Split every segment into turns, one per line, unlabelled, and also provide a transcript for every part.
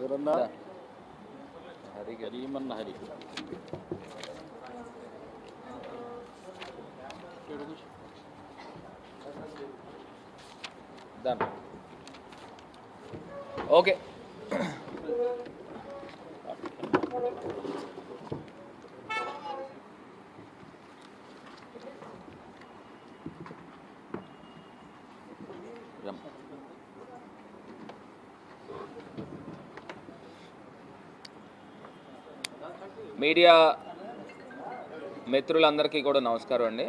ఎవరన్నా Hari గరీమన్న Hari
okay media మిత్రులందరికీ కూడా నమస్కారం అండి.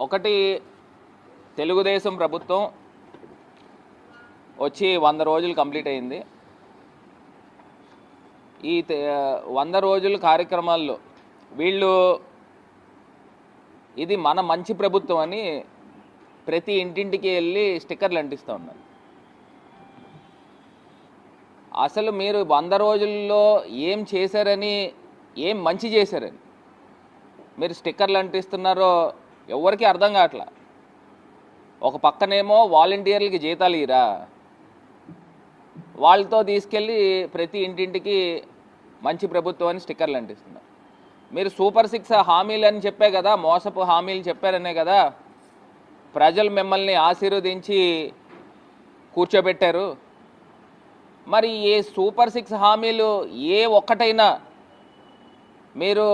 ఒకటి, తెలుగుదేశం ప్రభుత్వం వచ్చి 100 రోజులు కంప్లీట్ అయింది. ఈ 100 రోజుల కార్యక్రమాల్లో వీళ్ళు ఇది మన మంచి ప్రభుత్వం అని ప్రతి ఇంటింటికి వెళ్ళి స్టిక్కర్లు అంటిస్తూ ఉన్నారు. అసలు మీరు 100 రోజుల్లో ఏం చేశారని, ఏం మంచి చేశారని మీరు స్టిక్కర్లు అంటిస్తున్నారో ఎవరికి అర్థం కావట్లా. ఒక పక్కనేమో వాలంటీర్లకి జీతాలు ఇరా, వాళ్ళతో తీసుకెళ్ళి ప్రతి ఇంటింటికి మంచి ప్రభుత్వం అని స్టిక్కర్లు అంటిస్తున్నారు. మీరు సూపర్ 6 హామీలు అని చెప్పే కదా, మోసపు హామీలు చెప్పారనే కదా ప్రజలు మిమ్మల్ని ఆశీర్వదించి కూర్చోబెట్టారు. మరి ఏ సూపర్ 6 హామీలు ఏ ఒక్కటైనా మీరు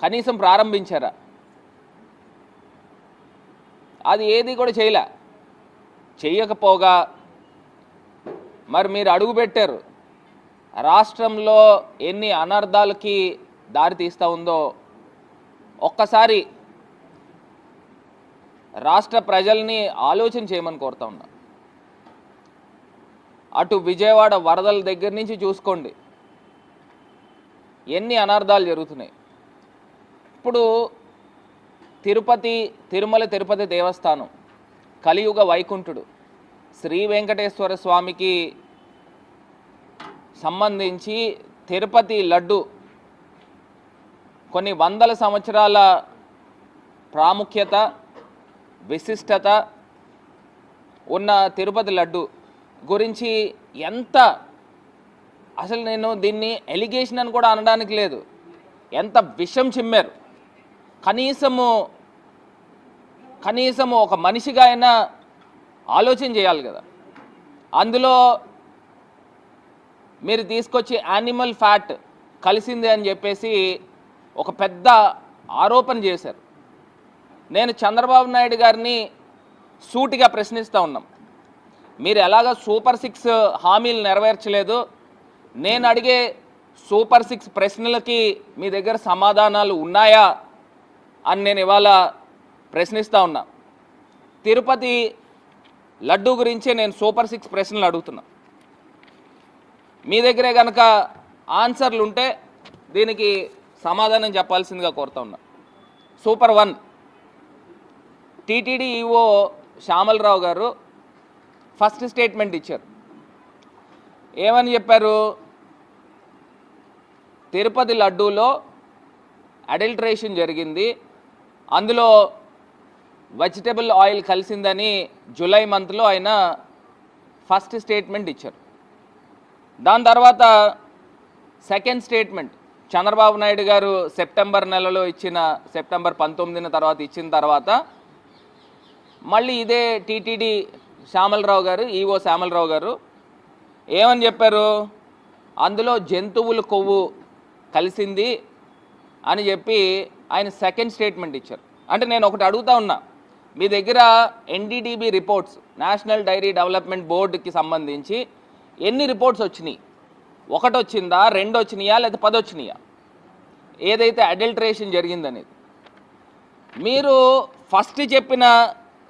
కనీసం ప్రారంభించారా? అది ఏది కూడా చేయకపోగా మరి మీరు అడుగుపెట్టారు. రాష్ట్రంలో ఎన్ని అనర్థాలకి దారి తీస్తూ ఉందో ఒక్కసారి రాష్ట్ర ప్రజల్ని ఆలోచన చేయమని కోరుతా ఉన్నా. అటు విజయవాడ వరదల దగ్గర నుంచి చూసుకోండి, ఎన్ని అనర్థాలు జరుగుతున్నాయి. ఇప్పుడు తిరుమల తిరుపతి దేవస్థానం కలియుగ వైకుంఠుడు శ్రీ వెంకటేశ్వర స్వామికి సంబంధించి తిరుపతి లడ్డు కొన్ని వందల సంవత్సరాల ప్రాముఖ్యత, విశిష్టత ఉన్న తిరుపతి లడ్డు గురించి ఎంత, అసలు నేను దీన్ని ఎలిగేషన్ అని కూడా అనడానికి లేదు, ఎంత విషం చిమ్మారు. కనీసము ఒక మనిషిగా అయినా ఆలోచన చేయాలి కదా. అందులో మీరు తీసుకొచ్చి యానిమల్ ఫ్యాట్ కలిసిందే అని చెప్పేసి ఒక పెద్ద ఆరోపణ చేశారు. నేను చంద్రబాబు నాయుడు గారిని సూటిగా ప్రశ్నిస్తూ ఉన్నాం. మీరు ఎలాగ సూపర్ 6 హామీలు నెరవేర్చలేదు, నేను అడిగే సూపర్ 6 ప్రశ్నలకి మీ దగ్గర సమాధానాలు ఉన్నాయా అని నేను ఇవాళ ప్రశ్నిస్తూ ఉన్నా. తిరుపతి లడ్డు గురించే నేను సూపర్ 6 ప్రశ్నలు అడుగుతున్నా. మీ దగ్గరే కనుక ఆన్సర్లు ఉంటే దీనికి సమాధానం చెప్పాల్సిందిగా కోరుతా ఉన్నా. సూపర్ 1, టీటీడీ ఈఓ శ్యామలరావు గారు ఫస్ట్ స్టేట్మెంట్ ఇచ్చారు. ఏమని చెప్పారు? తిరుపతి లడ్డూలో అడల్ట్రేషన్ జరిగింది, అందులో వెజిటబుల్ ఆయిల్ కలిసిందని జూలై మంత్లో ఆయన ఫస్ట్ స్టేట్మెంట్ ఇచ్చారు. దాని తర్వాత సెకండ్ స్టేట్మెంట్ చంద్రబాబు నాయుడు గారు సెప్టెంబర్ నెలలో సెప్టెంబర్ 19న తర్వాత ఇచ్చిన తర్వాత మళ్ళీ ఇదే టీటీడీ శ్యామలరావు గారు, ఈఓ శ్యామలరావు గారు ఏమని చెప్పారు? అందులో జంతువుల కొవ్వు కలిసింది అని చెప్పి ఆయన సెకండ్ స్టేట్మెంట్ ఇచ్చారు. అంటే నేను ఒకటి అడుగుతా ఉన్నా, మీ దగ్గర NDDB reports, national dairy development బోర్డుకి సంబంధించి ఎన్ని రిపోర్ట్స్ వచ్చినాయి? 1 వచ్చిందా, 2 వచ్చినాయా, లేదా 10 వచ్చినాయా? ఏదైతే అడల్ట్రేషన్ జరిగిందనేది మీరు ఫస్ట్ చెప్పిన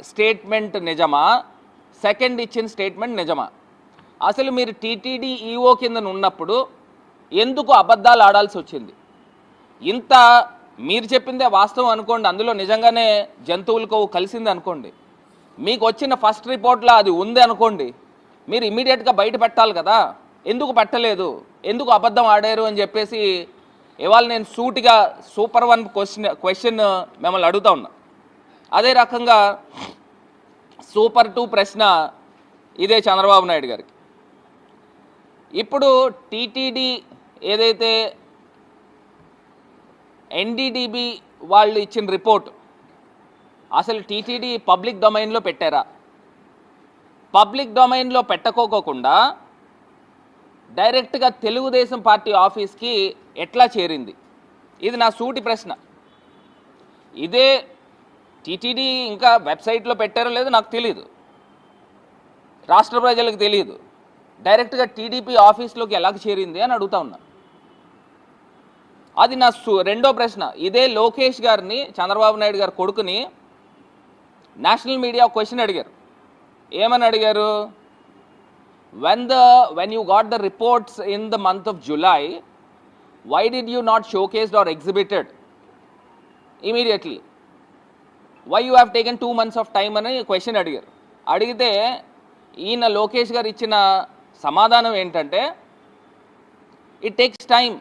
స్టేట్మెంట్ నిజమా, సెకండ్ ఇచ్చిన స్టేట్మెంట్ నిజమా? అసలు మీరు టీటీడీ ఈఓ కింద ఉన్నప్పుడు ఎందుకు అబద్ధాలు ఆడాల్సి వచ్చింది? ఇంత మీరు చెప్పిందే వాస్తవం అనుకోండి, అందులో నిజంగానే జంతువుల కొవ్వు కలిసింది అనుకోండి, మీకు వచ్చిన ఫస్ట్ రిపోర్ట్లో అది ఉంది అనుకోండి, మీరు ఇమీడియట్గా బయట పెట్టాలి కదా. ఎందుకు పెట్టలేదు, ఎందుకు అబద్ధం ఆడారు అని చెప్పేసి ఇవాళ నేను సూటిగా సూపర్ 1 క్వశ్చన్ మిమ్మల్ని అడుగుతా ఉన్నా. అదే రకంగా సూపర్ 2 ప్రశ్న ఇదే చంద్రబాబు నాయుడు గారికి. ఇప్పుడు టీటీడీ ఏదైతే ఎన్డీడీబీ వాళ్ళు ఇచ్చిన రిపోర్ట్ అసలు టీటీడీ పబ్లిక్ డొమైన్లో పెట్టారా? పబ్లిక్ డొమైన్లో పెట్టకోకుండా డైరెక్ట్గా తెలుగుదేశం పార్టీ ఆఫీస్కి ఎట్లా చేరింది? ఇది నా సూటి ప్రశ్న. ఇదే టీటీడీ ఇంకా వెబ్సైట్లో పెట్టారో లేదో నాకు తెలియదు, రాష్ట్ర ప్రజలకు తెలియదు. డైరెక్ట్గా టీడీపీ ఆఫీస్లోకి ఎలా చేరింది అని అడుగుతా ఉన్నా. అది నా రెండో ప్రశ్న. ఇదే లోకేష్ గారిని, చంద్రబాబు నాయుడు గారి కొడుకుని నేషనల్ మీడియా క్వశ్చన్ అడిగారు. ఏమని అడిగారు? when you got the reports in the month of July, why did you not showcased or exhibited immediately? Why you have taken 2 months of time అని క్వశ్చన్ అడిగారు. అడిగితే ఈయన లోకేష్ గారు ఇచ్చిన సమాధానం ఏంటంటే, it takes time.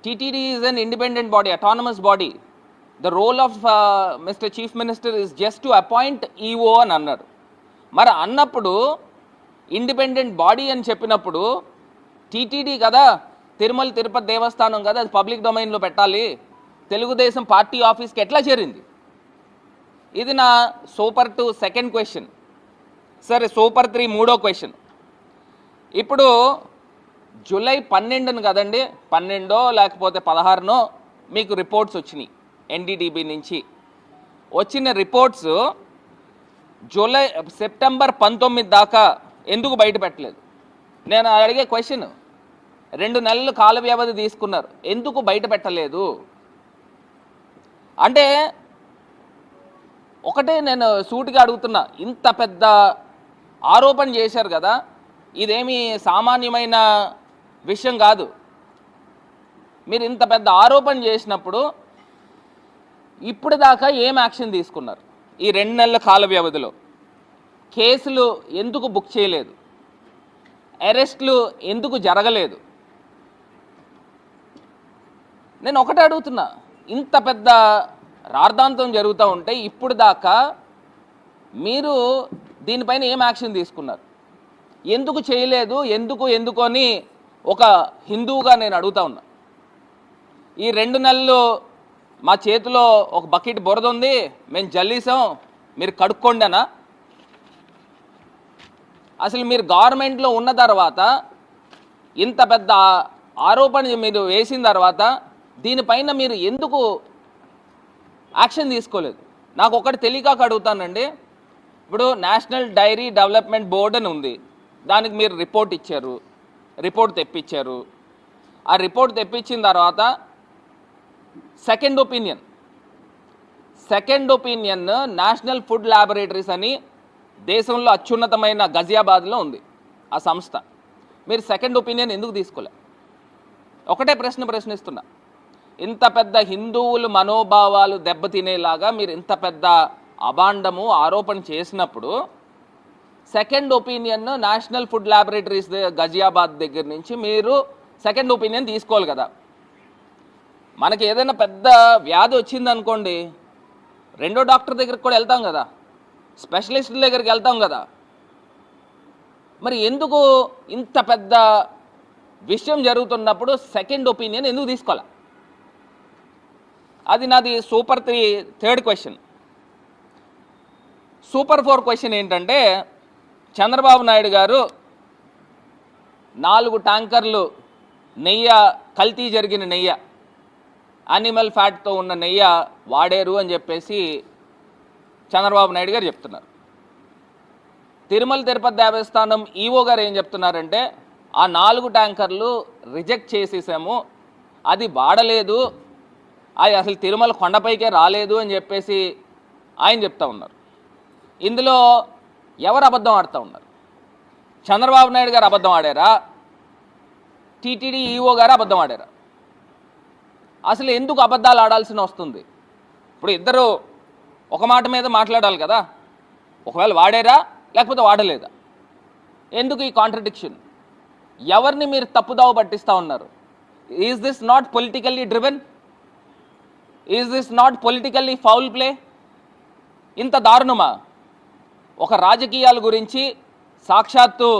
TTD is an independent body, autonomous body. The role of mister chief minister is just to appoint EO అని అన్నారు. మరి అన్నప్పుడు ఇండిపెండెంట్ బాడీ అని చెప్పినప్పుడు టీటీడీ కదా, తిరుమల తిరుపతి దేవస్థానం కదా, అది పబ్లిక్ డొమైన్లో పెట్టాలి. తెలుగుదేశం పార్టీ ఆఫీస్కి ఎట్లా చేరింది? ఇది నా సూపర్ 2 సెకండ్ క్వశ్చన్. సరే, సూపర్ 3 మూడో క్వశ్చన్. ఇప్పుడు జూలై 12 కదండి, 12 లేకపోతే 16 మీకు రిపోర్ట్స్ వచ్చినాయి ఎన్డీడీబీ నుంచి. వచ్చిన రిపోర్ట్స్ సెప్టెంబర్ 19 దాకా ఎందుకు బయట పెట్టలేదు? నేను అడిగే క్వశ్చన్. 2 నెలలు కాల వ్యవధి తీసుకున్నారు, ఎందుకు బయట పెట్టలేదు? అంటే ఒకటే నేను సూటిగా అడుగుతున్నా, ఇంత పెద్ద ఆరోపణ చేశారు కదా, ఇదేమీ సామాన్యమైన విషయం కాదు. మీరు ఇంత పెద్ద ఆరోపణ చేసినప్పుడు ఇప్పుడు దాకా ఏం యాక్షన్ తీసుకున్నారు? ఈ 2 నెలల కాల వ్యవధిలో కేసులు ఎందుకు బుక్ చేయలేదు? అరెస్టులు ఎందుకు జరగలేదు? నేను ఒకటే అడుగుతున్నా, ఇంత పెద్ద రార్థాంతం జరుగుతూ ఉంటే ఇప్పుడు దాకా మీరు దీనిపైన ఏం యాక్షన్ తీసుకున్నారు? ఎందుకు చేయలేదు? ఎందుకు అని ఒక హిందువుగా నేను అడుగుతా ఉన్నా. ఈ 2 నెలలు మా చేతిలో ఒక బకెట్ బురద ఉంది, మేము జల్లీసాం, మీరు కడుక్కోండనా? అసలు మీరు గవర్నమెంట్లో ఉన్న తర్వాత ఇంత పెద్ద ఆరోపణ మీరు వేసిన తర్వాత దీనిపైన మీరు ఎందుకు యాక్షన్ తీసుకోలేదు? నాకు ఒకటి తెలియక అడుగుతానండి. ఇప్పుడు నేషనల్ డైరీ డెవలప్మెంట్ బోర్డు అని ఉంది, దానికి మీరు రిపోర్ట్ ఇచ్చారు, రిపోర్ట్ తెప్పించారు. ఆ రిపోర్ట్ తెప్పించిన తర్వాత second opinion national food laboratories అని దేశంలో అత్యున్నతమైన గజియాబాద్లో ఉంది ఆ సంస్థ. మీరు సెకండ్ ఒపీనియన్ ఎందుకు తీసుకోలే? ఒకటే ప్రశ్నిస్తున్నా. ఇంత పెద్ద హిందువులు మనోభావాలు దెబ్బతినేలాగా మీరు ఇంత పెద్ద అభాండము ఆరోపణ చేసినప్పుడు second opinion national food laboratories Ghaziabad దగ్గర నుంచి మీరు సెకండ్ ఒపీనియన్ తీసుకోవాలి కదా. మనకి ఏదైనా పెద్ద వ్యాధి వచ్చిందనుకోండి, 2వ డాక్టర్ దగ్గరికి కూడా వెళ్తాం కదా, స్పెషలిస్టుల దగ్గరికి వెళ్తాం కదా. మరి ఎందుకు ఇంత పెద్ద విషయం జరుగుతున్నప్పుడు సెకండ్ ఒపీనియన్ ఎందుకు తీసుకోవాలి? అది నాది super 3 third question. Super 4 question ఏంటంటే, చంద్రబాబు నాయుడు గారు 4 ట్యాంకర్లు నెయ్యి, కల్తీ జరిగిన నెయ్యి, యానిమల్ ఫ్యాట్తో ఉన్న నెయ్యి వాడారు అని చెప్పేసి చంద్రబాబు నాయుడు గారు చెప్తున్నారు. తిరుమల తిరుపతి దేవస్థానం ఈవో గారు ఏం చెప్తున్నారంటే, ఆ 4 ట్యాంకర్లు రిజెక్ట్ చేసేసాము, అది వాడలేదు, అది అసలు తిరుమల కొండపైకే రాలేదు అని చెప్పేసి ఆయన చెప్తా ఉన్నారు. ఇందులో ఎవరు అబద్ధం ఆడుతూ ఉన్నారు? చంద్రబాబు నాయుడు గారు అబద్ధం ఆడారా? టీటీడీ ఈఓ గారు అబద్ధం ఆడారా? అసలు ఎందుకు అబద్ధాలు ఆడాల్సి వస్తుంది? ఇప్పుడు ఇద్దరు ఒక మాట మీద మాట్లాడాలి కదా. ఒకవేళ వాడారా లేకపోతే వాడలేదా? ఎందుకు ఈ కాంట్రడిక్షన్? ఎవరిని మీరు తప్పుదావ పట్టిస్తూ ఉన్నారు? Is this not politically driven? Is this not politically foul play? ఇంత దారుణమా? ఒక రాజకీయాల గురించి సాక్షాత్తు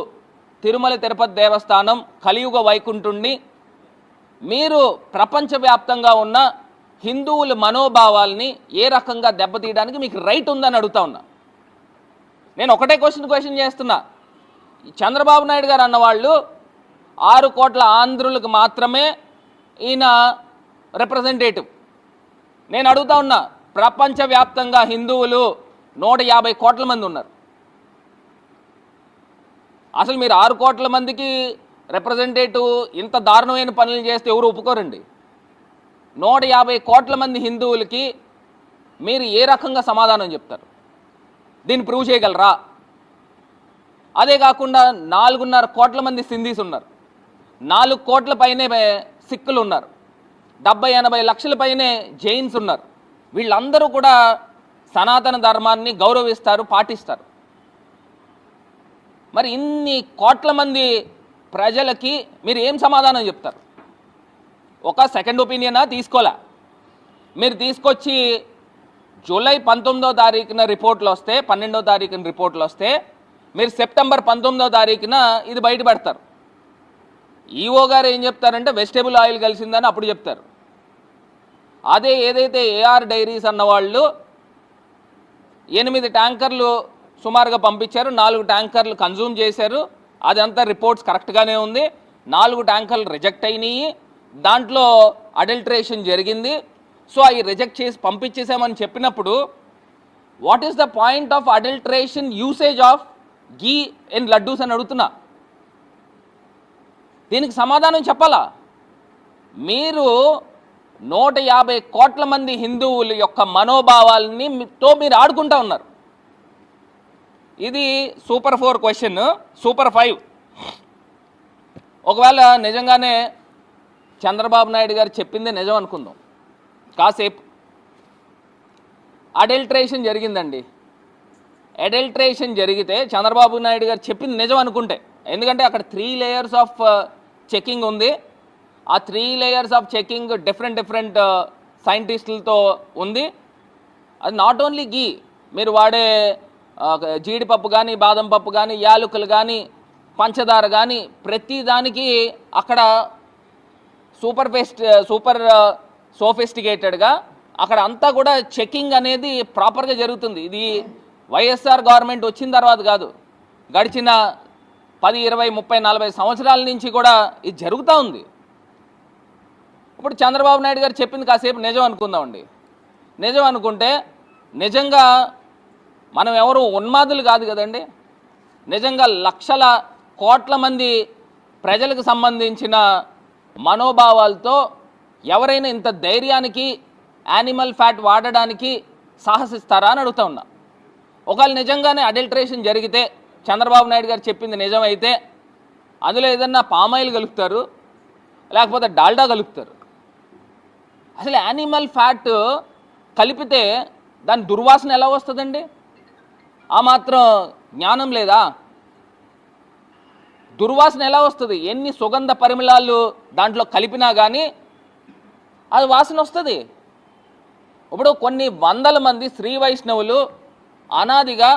తిరుమల తిరుపతి దేవస్థానం కలియుగ వైకుంఠుణ్ణి మీరు ప్రపంచవ్యాప్తంగా ఉన్న హిందువుల మనోభావాల్ని ఏ రకంగా దెబ్బతీయడానికి మీకు రైట్ ఉందని అడుగుతా ఉన్నా. నేను ఒకటే క్వశ్చన్ చేస్తున్నా. చంద్రబాబు నాయుడు గారు అన్నవాళ్ళు 6 కోట్ల ఆంధ్రులకు మాత్రమే ఈయన రిప్రజెంటేటివ్. నేను అడుగుతా ఉన్నా, ప్రపంచవ్యాప్తంగా హిందువులు 150 కోట్ల మంది ఉన్నారు. అసలు మీరు 6 కోట్ల మందికి రిప్రజెంటేటివ్ ఇంత దారుణమైన పనులు చేస్తే ఎవరు ఒప్పుకోరండి. 150 కోట్ల మంది హిందువులకి మీరు ఏ రకంగా సమాధానం చెప్తారు? దీన్ని ప్రూవ్ చేయగలరా? అదే కాకుండా 4.5 కోట్ల మంది సింధీస్ ఉన్నారు, 4 కోట్ల పైనే సిక్కులు ఉన్నారు, 70-80 లక్షల పైనే జైన్స్ ఉన్నారు. వీళ్ళందరూ కూడా సనాతన ధర్మాన్ని గౌరవిస్తారు, పాటిస్తారు. మరి ఇన్ని కోట్ల మంది ప్రజలకి మీరు ఏం సమాధానం చెప్తారు? ఒక సెకండ్ ఒపీనియనా తీసుకోలే. మీరు తీసుకొచ్చి జూలై 19వ తారీఖున రిపోర్ట్లు వస్తే, 12వ తారీఖున రిపోర్ట్లు వస్తే, మీరు సెప్టెంబర్ 19వ తారీఖున ఇది బయట పెడతారు. ఈఓ గారు ఏం చెప్తారంటే వెజిటేబుల్ ఆయిల్ కలిసిందని అప్పుడు చెప్తారు. అదే ఏదైతే ఏఆర్ డైరీస్ అన్న వాళ్ళు 8 ట్యాంకర్లు సుమారుగా పంపించారు, 4 ట్యాంకర్లు కన్జ్యూమ్ చేశారు. అదంతా రిపోర్ట్స్ కరెక్ట్గానే ఉంది. 4 ట్యాంకర్లు రిజెక్ట్ అయినాయి, దాంట్లో అడల్ట్రేషన్ జరిగింది. సో అవి రిజెక్ట్ చేసి పంపించేసామని చెప్పినప్పుడు what is the point of adulteration usage of ghee in laddus అని అడుగుతున్నా. దీనికి సమాధానం చెప్పాలా? మీరు 150 కోట్ల మంది హిందువుల యొక్క మనోభావాలని మీరు ఆడుకుంటా ఉన్నారు. ఇది సూపర్ 4 క్వశ్చన్. సూపర్ 5, ఒకవేళ నిజంగానే చంద్రబాబు నాయుడు గారు చెప్పింది నిజం అనుకుందాం కాసేపు. అడల్ట్రేషన్ జరిగిందండి. అడల్ట్రేషన్ జరిగితే చంద్రబాబు నాయుడు గారు చెప్పింది నిజం అనుకుంటే, ఎందుకంటే అక్కడ 3 లేయర్స్ ఆఫ్ చెకింగ్ ఉంది. ఆ 3 లేయర్స్ ఆఫ్ చెకింగ్ డిఫరెంట్ సైంటిస్టులతో ఉంది. అది నాట్ ఓన్లీ గీ, మీరు వాడే జీడిపప్పు కానీ, బాదం పప్పు కానీ, యాలకులు కానీ, పంచదార కానీ, ప్రతి దానికి అక్కడ సూపర్ సోఫిస్టికేటెడ్గా అక్కడ అంతా కూడా చెకింగ్ అనేది ప్రాపర్గా జరుగుతుంది. ఇది వైఎస్ఆర్ గవర్నమెంట్ వచ్చిన తర్వాత కాదు, గడిచిన 10, 20, 30, 40 సంవత్సరాల నుంచి కూడా ఇది జరుగుతూ ఉంది. ఇప్పుడు చంద్రబాబు నాయుడు గారు చెప్పింది కాసేపు నిజం అనుకుందామండి. నిజం అనుకుంటే నిజంగా మనం ఎవరు ఉన్మాదులు కాదు కదండి. నిజంగా లక్షల కోట్ల మంది ప్రజలకు సంబంధించిన మనోభావాలతో ఎవరైనా ఇంత ధైర్యానికి యానిమల్ ఫ్యాట్ వాడడానికి సాహసిస్తారా అని అడుగుతా ఉన్నా. ఒకవేళ నిజంగానే అడల్ట్రేషన్ జరిగితే, చంద్రబాబు నాయుడు గారు చెప్పింది నిజమైతే, అందులో ఏదన్నా పామాయిల్ కలుపుతారు, లేకపోతే డాల్డా కలుపుతారు. అసలు యానిమల్ ఫ్యాట్ కలిపితే దాని దుర్వాసన ఎలా వస్తుందండి? ఆ మాత్రం జ్ఞానం లేదా? దుర్వాసన ఎలా వస్తుంది? ఎన్ని సుగంధ పరిమళాలు దాంట్లో కలిపినా కానీ అది వాసన వస్తుంది. ఇప్పుడు కొన్ని వందల మంది శ్రీ వైష్ణవులు అనాదిగా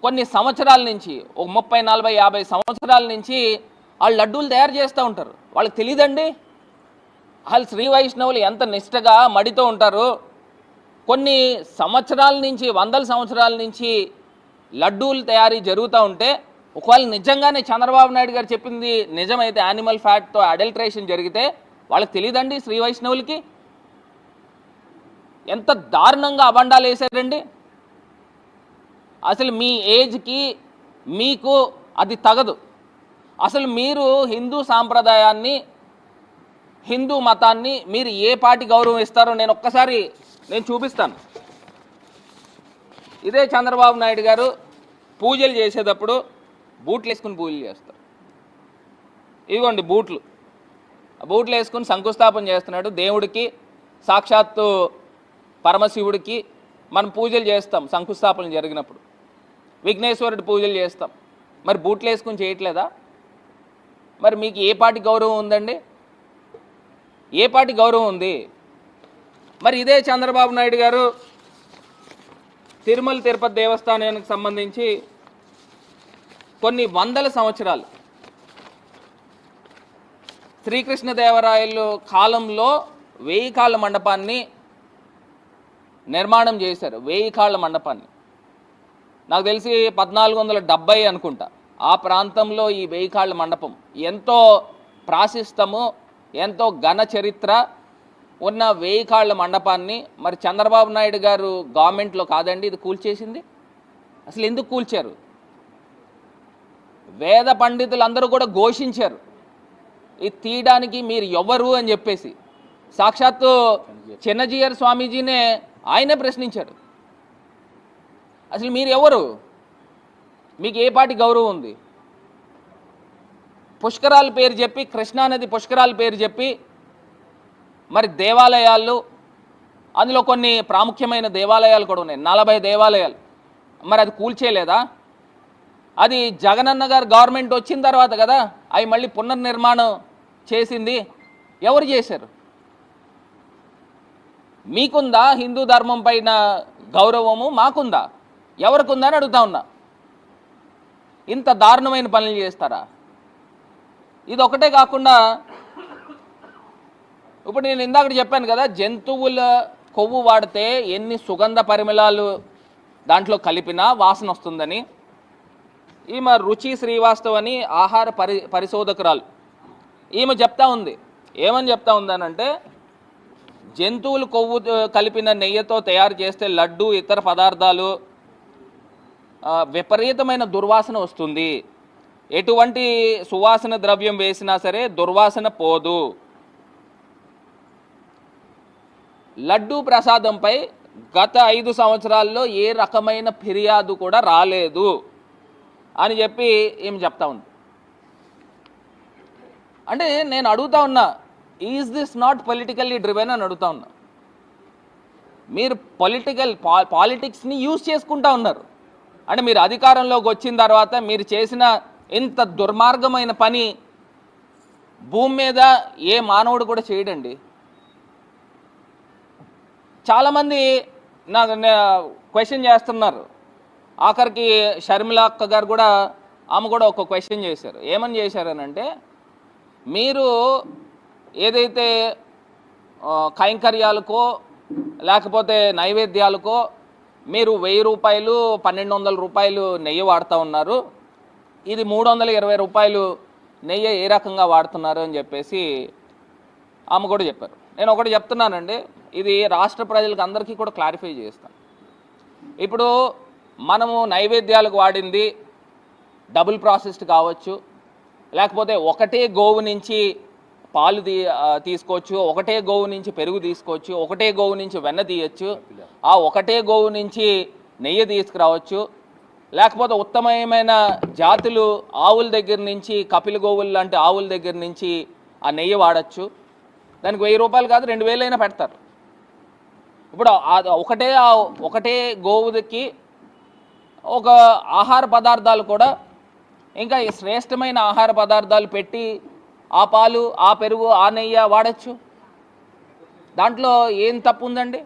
కొన్ని సంవత్సరాల నుంచి, ఒక 30, 40, 50 సంవత్సరాల నుంచి వాళ్ళు లడ్డూలు తయారు చేస్తూ ఉంటారు. వాళ్ళకి తెలియదండి వాళ్ళు శ్రీ వైష్ణవులు ఎంత నిష్టగా మడితో ఉంటారు. కొన్ని సంవత్సరాల నుంచి, వందల సంవత్సరాల నుంచి లడ్డూలు తయారీ జరుగుతూ ఉంటే, ఒకవేళ నిజంగానే చంద్రబాబు నాయుడు గారు చెప్పింది నిజమైతే, యానిమల్ ఫ్యాట్తో అడల్ట్రేషన్ జరిగితే వాళ్ళకి తెలియదండి శ్రీ వైష్ణవులకి? ఎంత దారుణంగా అబండాలు వేశారండి. అసలు మీ ఏజ్కి మీకు అది తగదు. అసలు మీరు హిందూ సాంప్రదాయాన్ని, హిందూ మతాన్ని మీరు ఏ పాటి గౌరవం ఇస్తారో నేను చూపిస్తాను. ఇదే చంద్రబాబు నాయుడు గారు పూజలు చేసేటప్పుడు బూట్లు వేసుకుని పూజలు చేస్తారు. ఇదిగోండి బూట్లు వేసుకుని శంకుస్థాపన చేస్తున్నాడు దేవుడికి, సాక్షాత్తు పరమశివుడికి మనం పూజలు చేస్తాం. శంకుస్థాపన జరిగినప్పుడు విఘ్నేశ్వరుడి పూజలు చేస్తాం. మరి బూట్లు వేసుకుని చేయట్లేదా? మరి మీకు ఏ పాటి గౌరవం ఉందండి? ఏ పార్టీ గౌరవం ఉంది? మరి ఇదే చంద్రబాబు నాయుడు గారు తిరుమల తిరుపతి దేవస్థానానికి సంబంధించి కొన్ని వందల సంవత్సరాలు శ్రీకృష్ణదేవరాయలు కాలంలో 1000 కాళ్ళ మండపాన్ని నిర్మాణం చేశారు. 1000 కాళ్ళ మండపాన్ని నాకు తెలిసి 1470 అనుకుంటా ఆ ప్రాంతంలో ఈ 1000 కాళ్ళ మండపం ఎంతో ప్రాశస్తము, ఎంతో ఘన చరిత్ర ఉన్న 1000 కాళ్ళ మండపాన్ని మరి చంద్రబాబు నాయుడు గారు గవర్నమెంట్లో కాదండి ఇది కూల్చేసింది. అసలు ఎందుకు కూల్చారు? వేద పండితులందరూ కూడా ఘోషించారు ఇది తీయడానికి మీరు ఎవరు అని చెప్పేసి. సాక్షాత్తు చిన్నజీయర్ స్వామీజీనే ఆయనే ప్రశ్నించారు. అసలు మీరు ఎవరు? మీకు ఏ పార్టీ గౌరవం ఉంది? పుష్కరాల పేరు చెప్పి, కృష్ణానది పుష్కరాల పేరు చెప్పి మరి దేవాలయాలు, అందులో కొన్ని ప్రాముఖ్యమైన దేవాలయాలు కూడా ఉన్నాయి, 40 దేవాలయాలు, మరి అది కూల్చేయలేదా? అది జగనన్న గారు గవర్నమెంట్ వచ్చిన తర్వాత కదా అవి మళ్ళీ పునర్నిర్మాణం చేసింది. ఎవరు చేశారు? మీకుందా హిందూ ధర్మం పైన గౌరవము? మాకుందా? ఎవరికుందా అని అడుగుతా ఉన్నా. ఇంత దారుణమైన పనులు చేస్తారా? ఇది ఒకటే కాకుండా ఇప్పుడు నేను ఇందాక చెప్పాను కదా, జంతువుల కొవ్వు వాడితే ఎన్ని సుగంధ పరిమళాలు దాంట్లో కలిపినా వాసన వస్తుందని. ఈమె రుచి శ్రీవాస్తవ్ అని ఆహార పరిశోధకురాలు ఈమె చెప్తా ఉంది. ఏమని చెప్తా ఉందనంటే, జంతువులు కొవ్వు కలిపిన నెయ్యితో తయారు చేస్తే లడ్డు ఇతర పదార్థాలు విపరీతమైన దుర్వాసన వస్తుంది. ఎటువంటి సువాసన ద్రవ్యం వేసినా సరే దుర్వాసన పోదు. లడ్డు ప్రసాదంపై గత 5 సంవత్సరాల్లో ఏ రకమైన ఫిర్యాదు కూడా రాలేదు అని చెప్పి ఏం చెప్తా ఉంది. అంటే నేను అడుగుతా ఉన్నా, is this not politically driven అని అడుగుతా ఉన్నా. మీరు పాలిటిక్స్ని యూజ్ చేసుకుంటా ఉన్నారు. అంటే మీరు అధికారంలోకి వచ్చిన తర్వాత మీరు చేసిన ఇంత దుర్మార్గమైన పని భూమి మీద ఏ మానవుడు కూడా చేయడండి. చాలామంది నాకు క్వశ్చన్ చేస్తున్నారు. ఆఖరికి షర్మిల అక్క గారు కూడా ఆమె కూడా ఒక క్వశ్చన్ చేశారు. ఏమని చేశారనంటే, మీరు ఏదైతే కైంకర్యాలకో లేకపోతే నైవేద్యాలకో మీరు 1000 రూపాయలు 1200 రూపాయలు నెయ్యి వాడుతూ ఉన్నారు, ఇది 320 రూపాయలు నెయ్యి ఏ రకంగా వాడుతున్నారు అని చెప్పేసి ఆమె కూడా చెప్పారు. నేను ఒకటి చెప్తున్నానండి, ఇది రాష్ట్ర ప్రజలకు అందరికీ కూడా క్లారిఫై చేస్తాను. ఇప్పుడు మనము నైవేద్యాలకు వాడింది డబుల్ ప్రాసెస్డ్ కావచ్చు, లేకపోతే ఒకటే గోవు నుంచి పాలు తీసుకోవచ్చు, ఒకటే గోవు నుంచి పెరుగు తీసుకోవచ్చు, ఒకటే గోవు నుంచి వెన్న తీయచ్చు, ఆ ఒకటే గోవు నుంచి నెయ్యి తీసుకురావచ్చు, లేకపోతే ఉత్తమమైన జాతులు ఆవుల దగ్గర నుంచి కపిల గోవులు లాంటి ఆవుల దగ్గర నుంచి ఆ నెయ్యి వాడచ్చు. దానికి 1000 రూపాయలు కాదు 2000 అయినా పెడతారు. ఇప్పుడు ఒకటే గోవుకి ఒక ఆహార పదార్థాలు కూడా ఇంకా శ్రేష్టమైన ఆహార పదార్థాలు పెట్టి ఆ పాలు ఆ పెరుగు ఆ నెయ్యి వాడచ్చు. దాంట్లో ఏం తప్పు ఉందండి?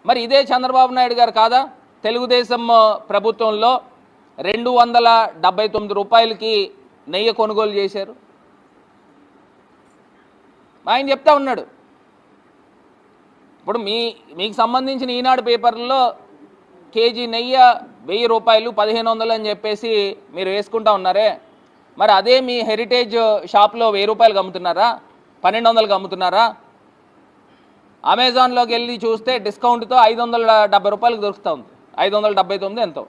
మరి ఇదే చంద్రబాబు నాయుడు గారు కాదా తెలుగుదేశం ప్రభుత్వంలో 279 రూపాయలకి నెయ్యి కొనుగోలు చేశారు? ఆయన చెప్తా ఉన్నాడు. ఇప్పుడు మీకు సంబంధించిన ఈనాడు పేపర్లో కేజీ నెయ్యి 1000 రూపాయలు 1500 అని చెప్పేసి మీరు వేసుకుంటా ఉన్నారే, మరి అదే మీ హెరిటేజ్ షాప్లో 1000 రూపాయలకు అమ్ముతున్నారా, 1200కి అమ్ముతున్నారా? అమెజాన్లోకి వెళ్ళి చూస్తే డిస్కౌంట్తో 570 రూపాయలకు దొరుకుతూ ఉంది, 579 ఎంతో.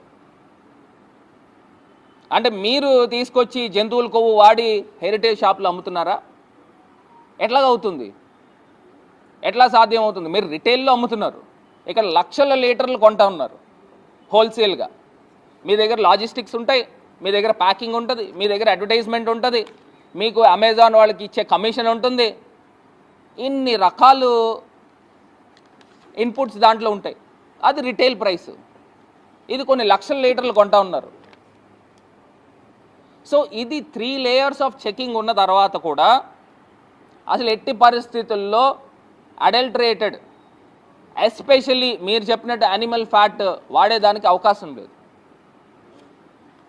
అంటే మీరు తీసుకొచ్చి జంతువుల కొవ్వు వాడి హెరిటేజ్ షాప్లో అమ్ముతున్నారా? ఎట్లాగవుతుంది? ఎట్లా సాధ్యం అవుతుంది? మీరు రిటైల్లో అమ్ముతున్నారు, ఇక్కడ లక్షల లీటర్లు కొంటా ఉన్నారు హోల్సేల్గా. మీ దగ్గర లాజిస్టిక్స్ ఉంటాయి, మీ దగ్గర ప్యాకింగ్ ఉంటుంది, మీ దగ్గర అడ్వర్టైజ్మెంట్ ఉంటుంది, మీకు అమెజాన్ వాళ్ళకి ఇచ్చే కమిషన్ ఉంటుంది, ఇన్ని రకాలు ఇన్పుట్స్ దాంట్లో ఉంటాయి. అది రిటైల్ ప్రైస్. ఇది కొన్ని లక్షల లీటర్లు కొంటా ఉన్నారు. సో ఇది 3 లేయర్స్ ఆఫ్ చెకింగ్ ఉన్న తర్వాత కూడా అసలు ఎట్టి పరిస్థితుల్లో అడల్టరేటెడ్ ఎస్పెషల్లీ మీరు చెప్పినట్టు యానిమల్ ఫ్యాట్ వాడేదానికి అవకాశం లేదు.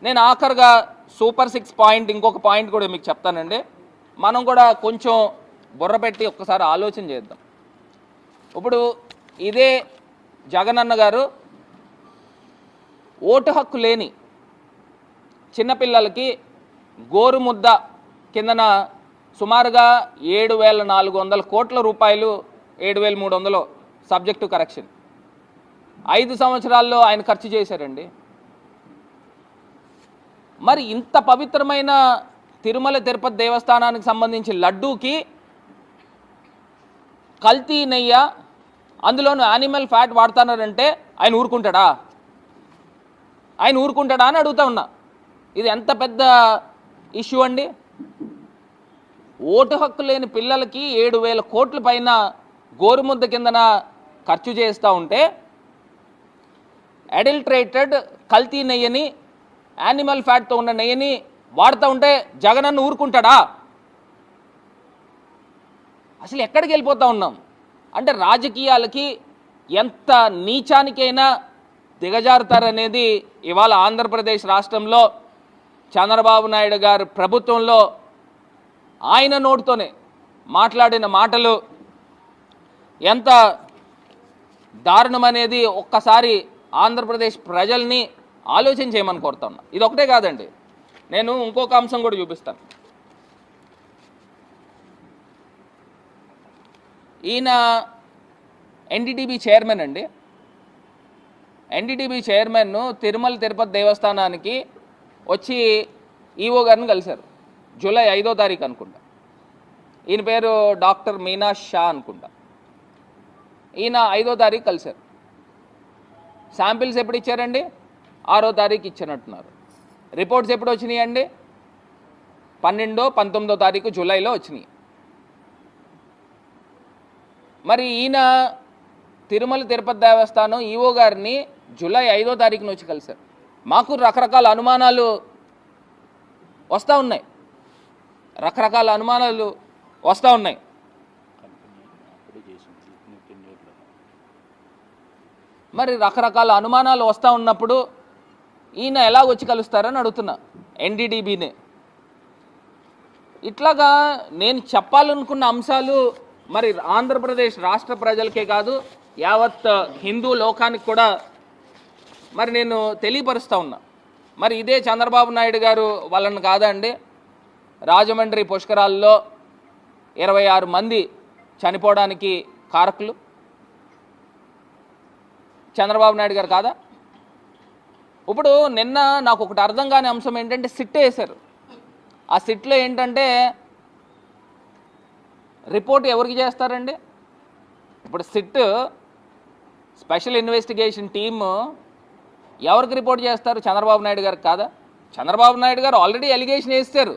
నేను ఆఖరిగా సూపర్ 6 పాయింట్ ఇంకొక పాయింట్ కూడా మీకు చెప్తానండి. మనం కూడా కొంచెం బుర్ర పెట్టి ఒక్కసారి ఆలోచన చేద్దాం. ఇప్పుడు ఇదే జగనన్న గారు ఓటు హక్కు లేని చిన్నపిల్లలకి గోరుముద్ద కిందన సుమారుగా 7,400 కోట్ల రూపాయలు, 7,300 సబ్జెక్టు కరెక్షన్ 5 సంవత్సరాల్లో ఆయన ఖర్చు చేశారండి. మరి ఇంత పవిత్రమైన తిరుమల తిరుపతి దేవస్థానానికి సంబంధించి లడ్డూకి కల్తీ నెయ్య, అందులోనూ యానిమల్ ఫ్యాట్ వాడుతున్నారంటే ఆయన ఊరుకుంటాడా? ఆయన ఊరుకుంటాడా అని అడుగుతా ఉన్నా. ఇది ఎంత పెద్ద ఇష్యూ అండి. ఓటు హక్కు లేని పిల్లలకి 7,000 కోట్ల పైన గోరుముద్ద కిందన ఖర్చు చేస్తూ ఉంటే అడల్టరేటెడ్ కల్తీ నెయ్యని, యానిమల్ ఫ్యాట్తో ఉన్న నెయ్యని వాడుతూ ఉంటే జగనన్న ఊరుకుంటాడా? అసలు ఎక్కడికి వెళ్ళిపోతూ ఉన్నాం అంటే రాజకీయాలకి ఎంత నీచానికైనా దిగజారుతారనేది ఇవాళ ఆంధ్రప్రదేశ్ రాష్ట్రంలో చంద్రబాబు నాయుడు గారి ప్రభుత్వంలో ఆయన నోటితోనే మాట్లాడిన మాటలు ఎంత దారుణమనేది ఒక్కసారి ఆంధ్రప్రదేశ్ ప్రజల్ని ఆలోచన చేయమని కోరుతా ఉన్నా. ఇది ఒకటే కాదండి, నేను ఇంకొక అంశం కూడా చూపిస్తాను. ఈయన ఎన్డీటీబీ చైర్మన్ అండి. ఎన్డీటీబీ చైర్మన్ తిరుమల తిరుపతి దేవస్థానానికి వచ్చి ఈఓ గారిని కలిశారు. జూలై 5వ తారీఖు అనుకుంటా. ఈయన పేరు డాక్టర్ మీనా షా అనుకుంటా. ఈయన 5వ తారీఖు కలిశారు. శాంపిల్స్ ఎప్పుడు ఇచ్చారండి? 6వ తారీఖు ఇచ్చినట్టున్నారు. రిపోర్ట్స్ ఎప్పుడు వచ్చినాయి అండి? 12, 19వ తారీఖు జూలైలో వచ్చినాయి. మరి ఈయన తిరుమల తిరుపతి దేవస్థానం ఈఓ గారిని జూలై 5వ తారీఖున వచ్చి కలిశారు. మాకు రకరకాల అనుమానాలు వస్తూ ఉన్నాయి, రకరకాల అనుమానాలు వస్తూ ఉన్నాయి. మరి రకరకాల అనుమానాలు వస్తూ ఉన్నప్పుడు ఈయన ఎలా వచ్చి కలుస్తారని అడుగుతున్నా ఎన్డీటీబీనే. ఇట్లాగా నేను చెప్పాలనుకున్న అంశాలు మరి ఆంధ్రప్రదేశ్ రాష్ట్ర ప్రజలకే కాదు యావత్ హిందూ లోకానికి కూడా మరి నేను తెలియపరుస్తూ ఉన్నా. మరి ఇదే చంద్రబాబు నాయుడు గారు వాళ్ళని కాదండి, రాజమండ్రి పుష్కరాల్లో 26 మంది చనిపోవడానికి కారకులు చంద్రబాబు నాయుడు గారు కాదా? ఇప్పుడు నిన్న నాకు ఒకటి అర్థం కాని అంశం ఏంటంటే సిట్ వేశారు. ఆ సిట్లో ఏంటంటే రిపోర్ట్ ఎవరికి చేస్తారండి? ఇప్పుడు సిట్ స్పెషల్ ఇన్వెస్టిగేషన్ టీము ఎవరికి రిపోర్ట్ చేస్తారు? చంద్రబాబు నాయుడు గారికి కాదా? చంద్రబాబు నాయుడు గారు ఆల్రెడీ అలిగేషన్ వేస్తారు.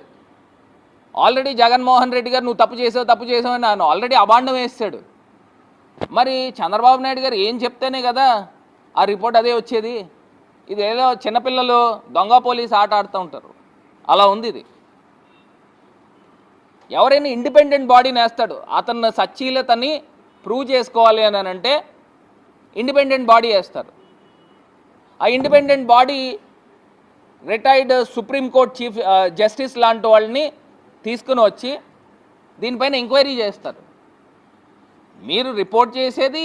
ఆల్రెడీ జగన్మోహన్ రెడ్డి గారు నువ్వు తప్పు చేసావు అని ఆయన ఆల్రెడీ అబాండం వేస్తాడు. మరి చంద్రబాబు నాయుడు గారు ఏం చెప్తేనే కదా ఆ రిపోర్ట్ అదే వచ్చేది. ఇది ఏదో చిన్నపిల్లలు దొంగ పోలీస్ ఆట ఆడుతూ ఉంటారు, అలా ఉంది ఇది. ఎవరైనా ఇండిపెండెంట్ బాడీని వేస్తాడు, అతను సచ్చీలతని ప్రూవ్ చేసుకోవాలి అని అంటే ఇండిపెండెంట్ బాడీ వేస్తారు. ఆ independent body retired supreme court chief justice లాంటి వాళ్ళని తీసుకుని వచ్చి దీనిపైన ఎంక్వైరీ చేస్తారు. మీరు రిపోర్ట్ చేసేది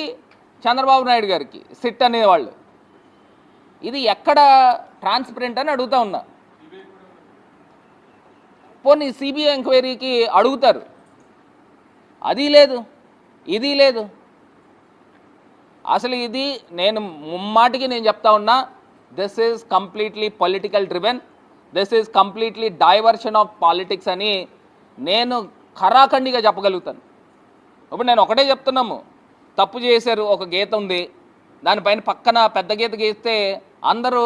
చంద్రబాబు నాయుడు గారికి సిట్ అనేవాళ్ళు. ఇది ఎక్కడ ట్రాన్స్పరెంట్ అని అడుగుతా ఉన్నా. పోనీ సిబిఐ ఎంక్వైరీకి అడుగుతారు, అది లేదు, ఇది లేదు. అసలు ఇది నేను ముమ్మాటికి నేను చెప్తా ఉన్నా, this is completely political driven, this is completely diversion of politics అని నేను ఖరాఖండిగా చెప్పగలుగుతాను. ఇప్పుడు నేను ఒకటే చెప్తున్నాము, తప్పు చేశారు, ఒక గీత ఉంది, దానిపైన పక్కన పెద్ద గీత గీస్తే అందరూ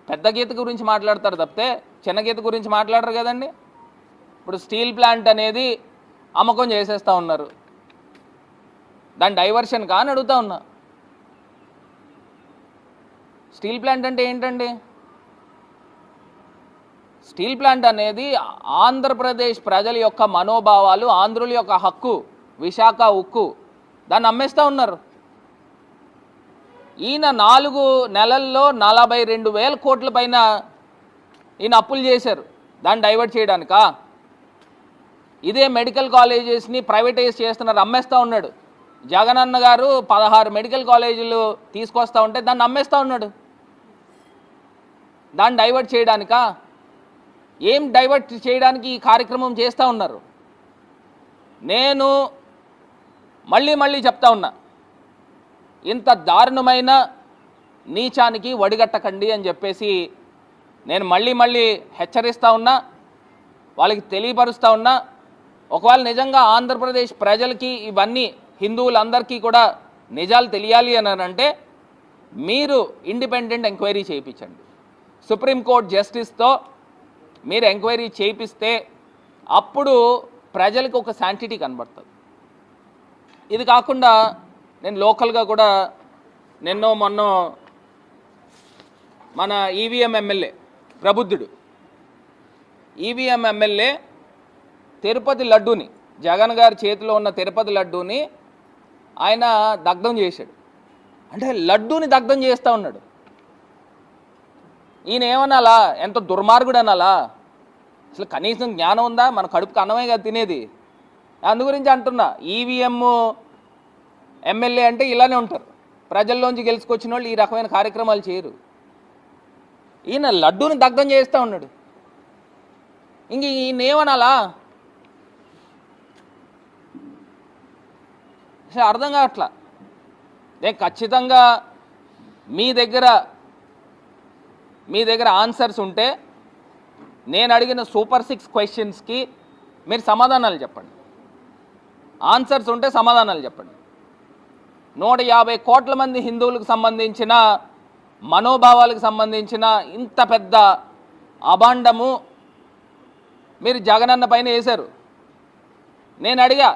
పెద్ద గీత గురించి మాట్లాడతారు తప్పితే చిన్న గీత గురించి మాట్లాడరు కదండి. ఇప్పుడు స్టీల్ ప్లాంట్ అనేది అమ్మకం చేసేస్తూ ఉన్నారు, దాని డైవర్షన్ కానీ అడుగుతా ఉన్నా. స్టీల్ ప్లాంట్ అంటే ఏంటండి? స్టీల్ ప్లాంట్ అనేది ఆంధ్రప్రదేశ్ ప్రజల యొక్క మనోభావాలు, ఆంధ్రుల యొక్క హక్కు, విశాఖ ఉక్కు, దాన్ని అమ్మేస్తూ ఉన్నారు. ఈయన 4 నెలల్లో 42,000 కోట్ల పైన ఈయన అప్పులు చేశారు. దాన్ని డైవర్ట్ చేయడానికా? ఇదే మెడికల్ కాలేజెస్ని ప్రైవేటైజ్ చేస్తున్నారు, అమ్మేస్తూ ఉన్నాడు. జగనన్న గారు 16 మెడికల్ కాలేజీలు తీసుకొస్తూ ఉంటే దాన్ని అమ్మేస్తూ ఉన్నాడు. దాన్ని డైవర్ట్ చేయడానికా? ఏం డైవర్ట్ చేయడానికి ఈ కార్యక్రమం చేస్తూ ఉన్నారు? నేను మళ్ళీ చెప్తా ఉన్నా, ఇంత దారుణమైన నీచానికి వడిగట్టకండి అని చెప్పేసి నేను మళ్ళీ హెచ్చరిస్తూ ఉన్నా, వాళ్ళకి తెలియపరుస్తూ ఉన్నా. ఒకవేళ నిజంగా ఆంధ్రప్రదేశ్ ప్రజలకి ఇవన్నీ, హిందువులందరికీ కూడా నిజాలు తెలియాలి అని అంటే మీరు ఇండిపెండెంట్ ఎంక్వైరీ చేయించండి. సుప్రీంకోర్టు జస్టిస్తో మీరు ఎంక్వైరీ చేయిస్తే అప్పుడు ప్రజలకు ఒక శాంటిటీ కనబడుతుంది. ఇది కాకుండా నేను లోకల్గా కూడా నిన్నో మొన్న మన ఈవీఎం ఎమ్మెల్యే ప్రబుద్ధుడు, ఈవీఎం ఎమ్మెల్యే తిరుపతి లడ్డూని, జగన్ గారి చేతిలో ఉన్న తిరుపతి లడ్డూని ఆయన దగ్ధం చేశాడు. అంటే లడ్డూని దగ్ధం చేస్తూ ఉన్నాడు. ఈయన ఏమనాలా? ఎంత దుర్మార్గుడు అనాలా? అసలు కనీసం జ్ఞానం ఉందా? మన కడుపుకి అన్నమే కదా తినేది. అందు గురించి అంటున్నా, ఈవీఎం ఎమ్మెల్యే అంటే ఇలానే ఉంటారు. ప్రజల్లోంచి గెలుచుకొచ్చిన వాళ్ళు ఈ రకమైన కార్యక్రమాలు చేయరు. ఈయన లడ్డూని దగ్ధం చేస్తూ ఉన్నాడు. ఇంక ఈయన ఏమనాలా? అసలు అర్థం కావట్లా. నేను ఖచ్చితంగా మీ దగ్గర ఆన్సర్స్ ఉంటే నేను అడిగిన సూపర్ 6 క్వశ్చన్స్కి మీరు సమాధానాలు చెప్పండి. ఆన్సర్స్ ఉంటే సమాధానాలు చెప్పండి. 150 కోట్ల మంది హిందువులకు సంబంధించిన మనోభావాలకు సంబంధించిన ఇంత పెద్ద అభాండము మీరు జగనన్న పైన వేశారు. నేను అడిగా,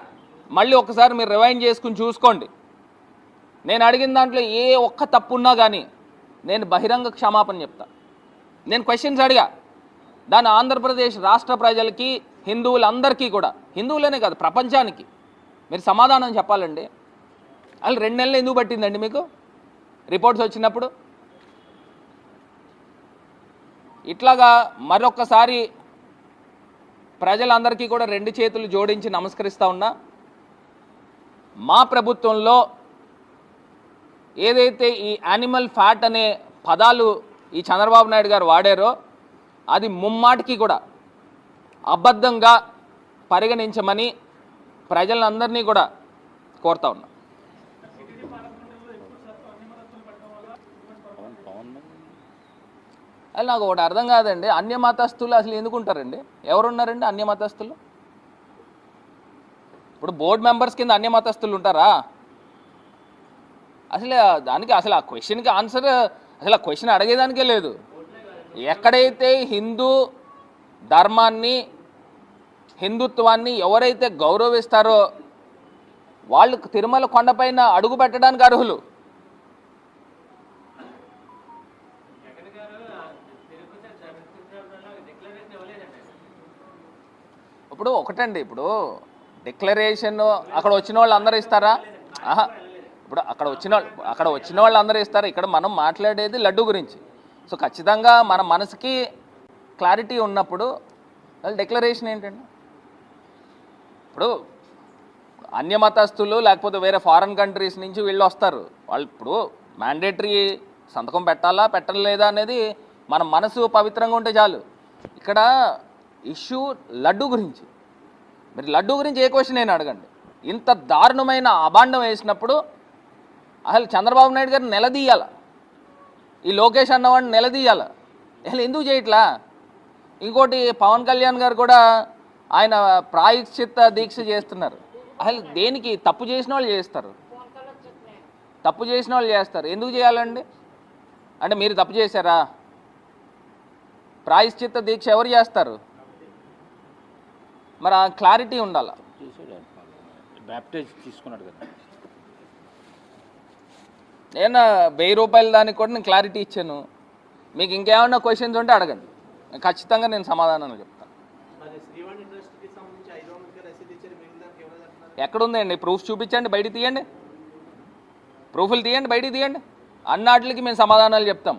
మళ్ళీ ఒకసారి మీరు రివైండ్ చేసుకుని చూసుకోండి. నేను అడిగిన దాంట్లో ఏ ఒక్క తప్పు ఉన్నా కానీ నేను బహిరంగ క్షమాపణ చెప్తా. నేను క్వశ్చన్స్ అడిగా, దాని ఆంధ్రప్రదేశ్ రాష్ట్ర ప్రజలకి, హిందువులందరికీ కూడా, హిందువులనే కాదు ప్రపంచానికి మీరు సమాధానం చెప్పాలండి. అసలు 2 నెలలు ఎందుకు పట్టిందండి మీకు రిపోర్ట్స్ వచ్చినప్పుడు? ఇట్లాగా మరొక్కసారి ప్రజలందరికీ కూడా 2 చేతులు జోడించి నమస్కరిస్తూ ఉన్నా. మా ప్రభుత్వంలో ఏదైతే ఈ యానిమల్ ఫ్యాట్ అనే పదాలు ఈ చంద్రబాబు నాయుడు గారు వాడారో అది ముమ్మాటికి కూడా అబద్ధంగా పరిగణించమని ప్రజలందరినీ కూడా కోరుతా ఉన్నా. అది నాకు ఒకటి అర్థం కాదండి, అన్యమతస్థులు అసలు ఎందుకు ఉంటారండి? ఎవరున్నారండి అన్యమతస్థులు? ఇప్పుడు బోర్డు మెంబర్స్ కింద అన్యమతస్థులు ఉంటారా? అసలు దానికి అసలు ఆ క్వశ్చన్కి ఆన్సర్, అసలు ఆ క్వశ్చన్ అడిగేదానికే లేదు. ఎక్కడైతే హిందూ ధర్మాన్ని, హిందుత్వాన్ని ఎవరైతే గౌరవిస్తారో వాళ్ళు తిరుమల కొండపైన అడుగు పెట్టడానికి అర్హులు. ఇప్పుడు ఒకటండి, ఇప్పుడు డిక్లరేషన్ అక్కడ వచ్చిన వాళ్ళు అందరూ ఇస్తారా? ఆహా, ఇప్పుడు అక్కడ వచ్చిన వాళ్ళు అందరూ ఇస్తారా? ఇక్కడ మనం మాట్లాడేది లడ్డు గురించి. సో ఖచ్చితంగా మన మనసుకి క్లారిటీ ఉన్నప్పుడు డిక్లరేషన్ ఏంటండి? ఇప్పుడు అన్యమతస్థులు లేకపోతే వేరే ఫారెన్ కంట్రీస్ నుంచి వీళ్ళు వస్తారు, వాళ్ళు ఇప్పుడు మ్యాండేటరీ సంతకం పెట్టాలా పెట్టలేదా అనేది మన మనసు పవిత్రంగా ఉంటే చాలు. ఇక్కడ ఇష్యూ లడ్డు గురించి. మీరు లడ్డు గురించి ఏ క్వశ్చన్ అయినా అడగండి. ఇంత దారుణమైన అభాండం వేసినప్పుడు అసలు చంద్రబాబు నాయుడు గారిని నిలదీయాల, ఈ లోకేష్ అన్నవాడిని నిలదీయాల. అసలు ఎందుకు చేయట్లా? ఇంకోటి పవన్ కళ్యాణ్ గారు కూడా ఆయన ప్రాయశ్చిత్త దీక్ష చేస్తున్నారు. అసలు దేనికి? తప్పు చేసిన వాళ్ళు చేస్తారు, తప్పు చేసిన వాళ్ళు చేస్తారు. ఎందుకు చేయాలండి? అంటే మీరు తప్పు చేశారా? ప్రాయశ్చిత్త దీక్ష ఎవరు చేస్తారు? మరి ఆ క్లారిటీ ఉండాలి.
బ్యాప్టైజ్ తీసుకున్నాడు కదా.
నేను 1000 రూపాయల దానికి కూడా నేను క్లారిటీ ఇచ్చాను. మీకు ఇంకేమన్నా క్వశ్చన్స్ ఉంటే అడగండి. ఖచ్చితంగా నేను సమాధానం చెప్తాను. ఎక్కడుందండి ప్రూఫ్? చూపించండి, బయటికి తీయండి, ప్రూఫ్లు తీయండి, బయటికి తీయండి. అన్నాటికి మేము సమాధానాలు చెప్తాం,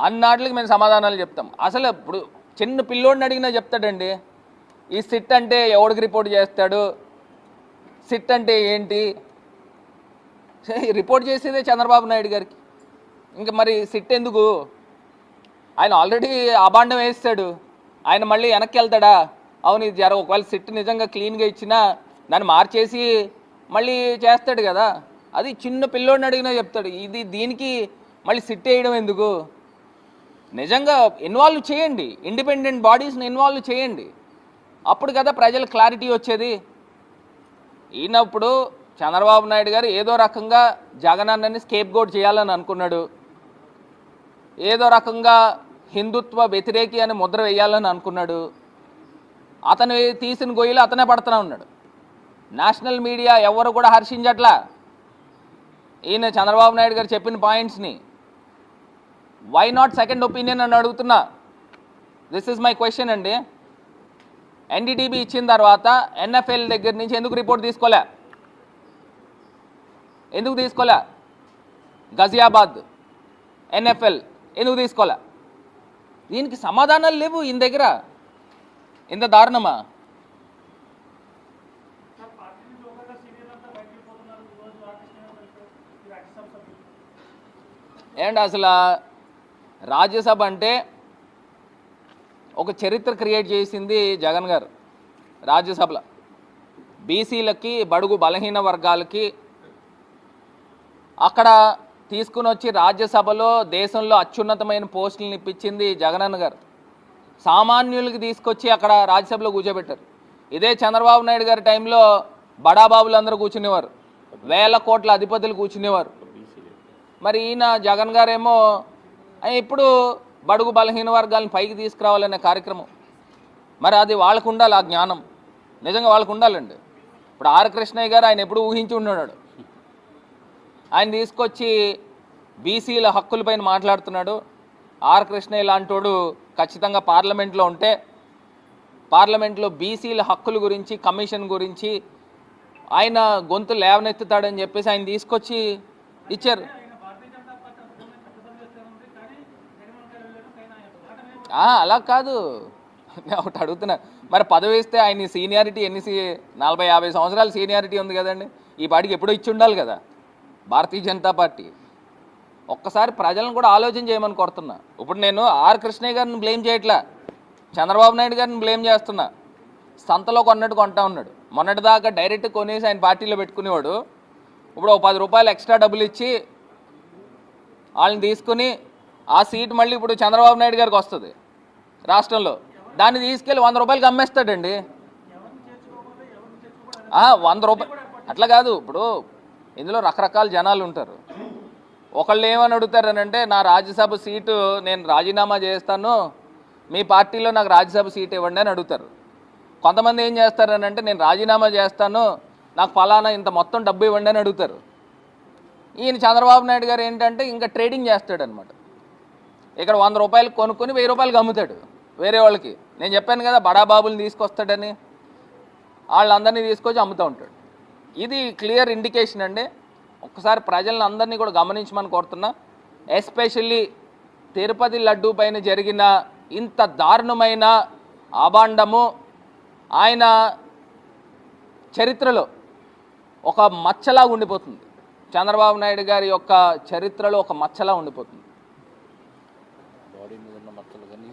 అన్నాటికి మేము సమాధానాలు చెప్తాం. అసలు ఇప్పుడు చిన్న పిల్లోడిని అడిగినా చెప్తాడండి. ఈ సిట్ అంటే ఎవడికి రిపోర్ట్ చేస్తాడు, సిట్ అంటే ఏంటి? రిపోర్ట్ చేసేదే చంద్రబాబు నాయుడు గారికి, ఇంకా మరి సిట్ ఎందుకు? ఆయన ఆల్రెడీ అబాండం వేస్తాడు, ఆయన మళ్ళీ వెనక్కి వెళ్తాడా? అవును ఇది ఒకవేళ సిట్ నిజంగా క్లీన్గా ఇచ్చినా దాన్ని మార్చేసి మళ్ళీ చేస్తాడు కదా. అది చిన్న పిల్లోడిని అడిగినా చెప్తాడు. దీనికి మళ్ళీ సిట్ వేయడం ఎందుకు? నిజంగా ఇన్వాల్వ్ చేయండి, ఇండిపెండెంట్ బాడీస్ని ఇన్వాల్వ్ చేయండి, అప్పుడు కదా ప్రజలకు క్లారిటీ వచ్చేది. ఈయనప్పుడు చంద్రబాబు నాయుడు గారు ఏదో రకంగా జగనన్నని స్కేప్ గోట్ చేయాలని అనుకున్నాడు, ఏదో రకంగా హిందుత్వ వ్యతిరేకి అని ముద్ర వేయాలని అనుకున్నాడు. అతను తీసిన గొయ్యిలు అతనే పడుతూనే ఉన్నాడు. నేషనల్ మీడియా ఎవరు కూడా హర్షించట్లా ఈయన చంద్రబాబు నాయుడు గారు చెప్పిన పాయింట్స్ని. వై నాట్ సెకండ్ ఒపీనియన్ అని అడుగుతున్నా. దిస్ ఇస్ మై క్వశ్చన్ అండి. ఎన్డీటీబీ ఇచ్చిన తర్వాత ఎన్ఎఫ్ఎల్ దగ్గర నుంచి ఎందుకు రిపోర్ట్ తీసుకోలే? ఎందుకు తీసుకోలే? గజియాబాద్ ఎన్ఎఫ్ఎల్ ఎందుకు తీసుకోలే? దీనికి సమాధానాలు లేవు ఈయన దగ్గర. ఇంత దారుణమా? ఏంటి అసలు రాజ్యసభ అంటే ఒక చరిత్ర క్రియేట్ చేసింది జగన్ గారు. రాజ్యసభలో బీసీలకి, బడుగు బలహీన వర్గాలకి అక్కడ తీసుకుని వచ్చి రాజ్యసభలో దేశంలో అత్యున్నతమైన పోస్టులను ఇప్పించింది జగనన్న గారు. సామాన్యులకి తీసుకొచ్చి అక్కడ రాజ్యసభలో కూర్చోబెట్టారు. ఇదే చంద్రబాబు నాయుడు గారి టైంలో బడాబాబులు అందరూ కూర్చునేవారు, వేల కోట్ల అధిపతులు కూర్చునేవారు. మరి ఈయన జగన్ గారేమో ఇప్పుడు బడుగు బలహీన వర్గాలను పైకి తీసుకురావాలనే కార్యక్రమం. మరి అది వాళ్ళకు ఉండాలి, ఆ జ్ఞానం నిజంగా వాళ్ళకు ఉండాలండి. ఇప్పుడు ఆర్ కృష్ణయ్య గారు ఆయన ఎప్పుడు ఊహించి ఉన్నాడు, ఆయన తీసుకొచ్చి బీసీల హక్కులపైన మాట్లాడుతున్నాడు. ఆర్ కృష్ణయ్య లాంటోడు ఖచ్చితంగా పార్లమెంట్లో ఉంటే పార్లమెంట్లో బీసీల హక్కుల గురించి, కమిషన్ గురించి ఆయన గొంతు లేవనెత్తుతాడని చెప్పేసి ఆయన తీసుకొచ్చి ఇచ్చారు. అలా కాదు, నేను ఒకటి అడుగుతున్నా, మరి పదవి ఇస్తే ఆయన సీనియారిటీ ఎన్ని 40-50 సంవత్సరాల సీనియారిటీ ఉంది కదండి. ఈ పార్టీకి ఎప్పుడో ఇచ్చి ఉండాలి కదా భారతీయ జనతా పార్టీ. ఒక్కసారి ప్రజలను కూడా ఆలోచన చేయమని కోరుతున్నా. ఇప్పుడు నేను ఆర్ కృష్ణయ్య గారిని బ్లేమ్ చేయట్లా, చంద్రబాబు నాయుడు గారిని బ్లేమ్ చేస్తున్నా. సంతలో కొన్నట్టు కొంటా ఉన్నాడు. మొన్నటిదాకా డైరెక్ట్ కొనేసి ఆయన పార్టీలో పెట్టుకునేవాడు. ఇప్పుడు ఒక 10 రూపాయలు ఎక్స్ట్రా డబ్బులు ఇచ్చి వాళ్ళని తీసుకుని ఆ సీట్ మళ్ళీ ఇప్పుడు చంద్రబాబు నాయుడు గారికి వస్తుంది రాష్ట్రంలో. దాన్ని తీసుకెళ్ళి 100 రూపాయలకి అమ్మేస్తాడండి. 100 రూపాయలు అట్లా కాదు. ఇప్పుడు ఇందులో రకరకాల జనాలు ఉంటారు. ఒకళ్ళు ఏమని అడుగుతారనంటే, నా రాజ్యసభ సీటు నేను రాజీనామా చేస్తాను, మీ పార్టీలో నాకు రాజ్యసభ సీట్ ఇవ్వండి అని అడుగుతారు. కొంతమంది ఏం చేస్తారనంటే, నేను రాజీనామా చేస్తాను, నాకు ఫలానా ఇంత మొత్తం డబ్బు ఇవ్వండి అని అడుగుతారు. ఈయన చంద్రబాబు నాయుడు గారు ఏంటంటే ఇంకా ట్రేడింగ్ చేస్తాడనమాట. ఇక్కడ 100 రూపాయలు కొనుక్కొని 1000 రూపాయలకి అమ్ముతాడు వేరే వాళ్ళకి. నేను చెప్పాను కదా బడాబాబుని తీసుకొస్తాడని, వాళ్ళందరినీ తీసుకొచ్చి అమ్ముతూ ఉంటాడు. ఇది క్లియర్ ఇండికేషన్ అండి. ఒక్కసారి ప్రజలను అందరినీ కూడా గమనించమని కోరుతున్నా. ఎస్పెషల్లీ తిరుపతి లడ్డూ పైన జరిగిన ఇంత దారుణమైన అభాండము ఆయన చరిత్రలో ఒక మచ్చలా ఉండిపోతుంది. చంద్రబాబు నాయుడు గారి యొక్క చరిత్రలో ఒక మచ్చలా ఉండిపోతుంది.
బాడీ మీద ఉన్న మచ్చలు కానీ